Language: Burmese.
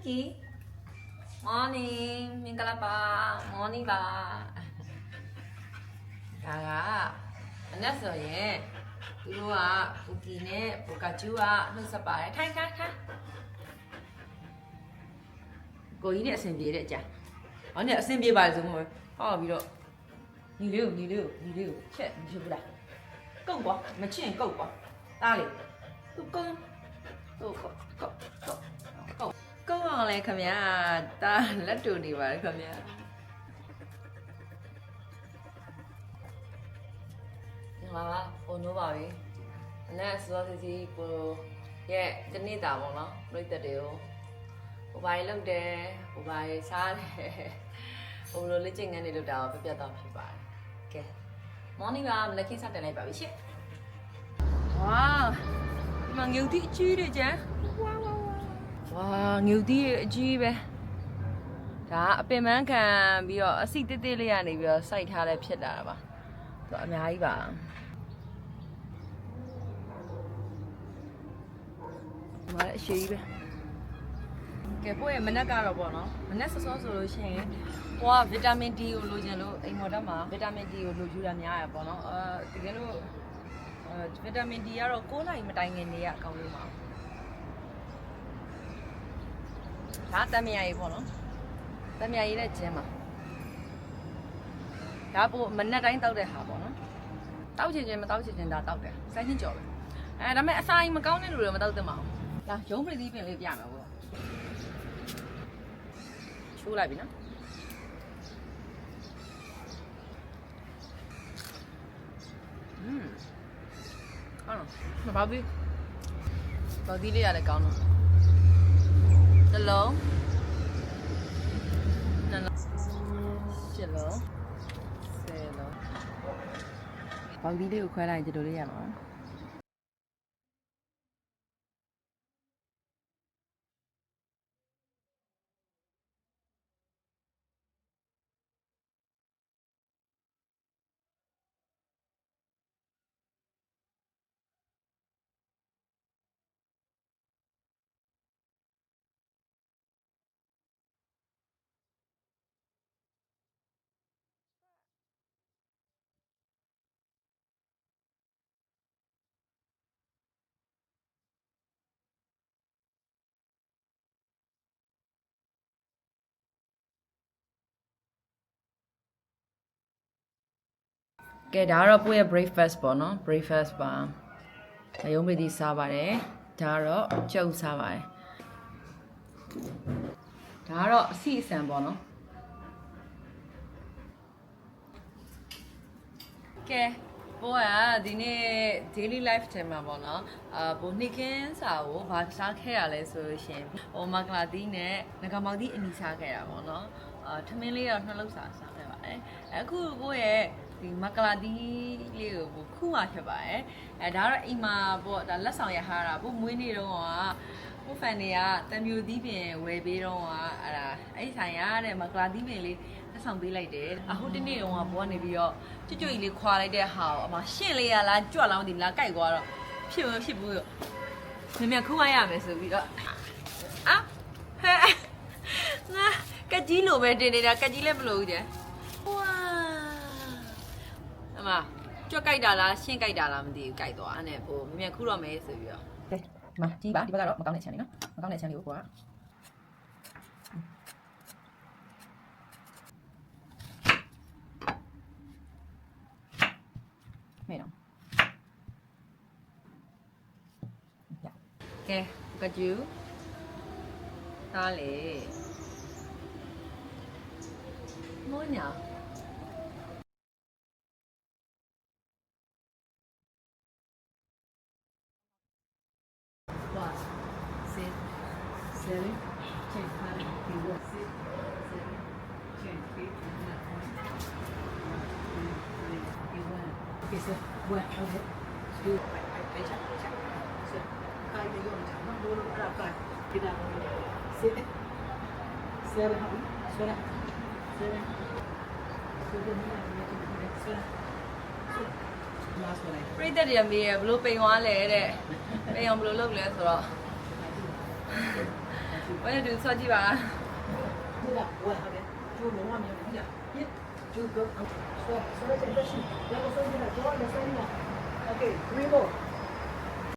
Lucky Morning မင်္ဂလာပါ Morning ပါဒါကမနက်ဆိုရင်သူတို့ကဘူကီနဲ့ဘူကာကျူကနှုတ်ဆက်ပါတယ်ထိုင်ကိုကြီးနဲ့အဆင်ပြေတဲ့အကြာဟောနဲ့အဆင်ပြေပါလေဆိုမှဟောပြီးတော့ညီလေးကိုချက်မဖြစ်ဘူးလားကုတ်ကွာမချင်ကုတ်ကွာတားလေသူကုတ်အောင်လဲခင်ဗျာတားလက်တူနေပါလေခင်ဗျာဒီမှာပုံနိုးပါပြီအနက်စောစီကိုရဲ့တနေ့တာပေါ့နော်ပြိတ္တတွေကိုဟိုဘာကြီးလုပ်တယ်ဟိုဘာကြီးစားတယ်ဟိုလိုလက်ကျင်ငန်းတွေလုပ်တာကိုပြတ်တော့ဖြစ်ပါတယ်ကဲ morning ပါလက်ခင်းစတင်လိုက်ပါပြီရှင့်ဝါဒီမှာငုံတိအကြီးတွေကျန်ဝါငုံတိအကြီးပဲဒါအပင်ပန်းခံပြီးတော့အစီတေးသေးလေးကနေပြီးတော့စိုက်ထားလဲဖြစ်လာတာပါသူအများကြီးပါဒီမှာအရှိကြီးပဲကဲပို့ရမနက်ကတော့ပေါ့နော်မနက်စောစောဆိုလို့ရှိရင်ဟိုကဗီတာမင် D ကိုလိုချင်လို့အိမ်မော်တက်မှာဗီတာမင် D ကိုလိုယူတာများရပေါ့နော်တကယ်လို့ဗီတာမင် D ကတော့9နာရီမတိုင်ခင်နေရအကောင်းလို့ပါဒါတမ်းမြရီပေါ့နော်တမ်းမြရီနဲ့ကျင်းပါဒါပို့မနက်တိုင်းတောက်တဲ့ဟာပေါ့နော်တောက်ချင်ချင်းမတောက်ချင်ချင်းဒါတောက်တယ်စိုင်းချင်းကြော်ပဲဒါပေမဲ့အစာရင်မကောင်းတဲ့လူတွေမတောက်သင့်ပါဘူးလာရုံးပရိသီးပင်လေးပြမယ်ပေါ့ချိုးလိုက်ပြီနော်ဘာပြီးဘာဒီလေးရလဲကောင်းတော့တလုံးရှစ်လုံးဆယ်လုံးဘာဒီလေးကိုခွဲလိုက်ကြည့်လို့လေးရမှာကဲဒါကတော့ပို့ရဲ့ breakfast ပေါ့နော် breakfast ပါရုံးပရိသီးစားပါတယ်ဒါကတော့ကျုပ်စားပါတယ်ဒါကတော့အစီအစံပေါ့နော်ကဲပို့ကဒီနေ့ daily life ထဲမှာပေါ့နော်ပို့နှိကင်းစာကိုဘာစားခဲ့ရလဲဆိုလို့ရှင်ဟိုမကလာတီးနဲ့ငကမောက်တီးအနီစားခဲ့တာပေါ့နော်ထမင်းလေးတော့2လုံးစားခဲ့ပါတယ်အခုပို့ရဲ့ဒီမကလာတီးလေးကိုခုမှဖြစ်ပါတယ်ဒါကတော့အိမ်မှာပေါ့ဒါလက်ဆောင်ရထားတာပို့မွေးနေ့တော့ကပို့ဖန်တွေကတံမျိုးသီးပင်ဝယ်ပေးတော့အဲ့ဆိုင်ရတဲ့မကလာတီးပင်လေးလက်ဆောင်ပေးလိုက်တယ်အခုတနေ့တော့ဘောကနေပြီးတော့ကြွကြီးလေးခွာလိုက်တဲ့ဟာကိုအမရှင့်လေးရလားကြွလောင်းဒီလားကြိုက်သွားတော့ဖြစ်ဘူးရောမြခုမှရမယ်ဆိုပြီးတော့ဟဲ့ငါကကြီးလိုပဲတင်နေတာကကြီးလည်းမလို့ဘူးတဲ့ဝါအမကြွက်ကြိုက်တာလားရှင်းကြိုက်တာလားမသိဘူးကြိုက်သွားအဲ့နဲ့ဟိုမြခုတော့မယ်ဆိုပြီးတော့ကဲဒီမှာကြီးပါဒီဘက်ကတော့မကောင်းတဲ့ချမ်းလေးနော်မကောင်းတဲ့ချမ်းလေးကိုကွာမေနော်ကဲကကျူသားလေမိုးညာပြိတ္တတွေမေးရဘလို့ပိန်သွားလဲတဲ့ပိန်အောင်ဘလို့လုပ်လဲဆိုတော့我也就手机吧。对了，我好的，就龙王庙里的，一就个说了这个事，然后说起来多少个生意啊？OK，three more。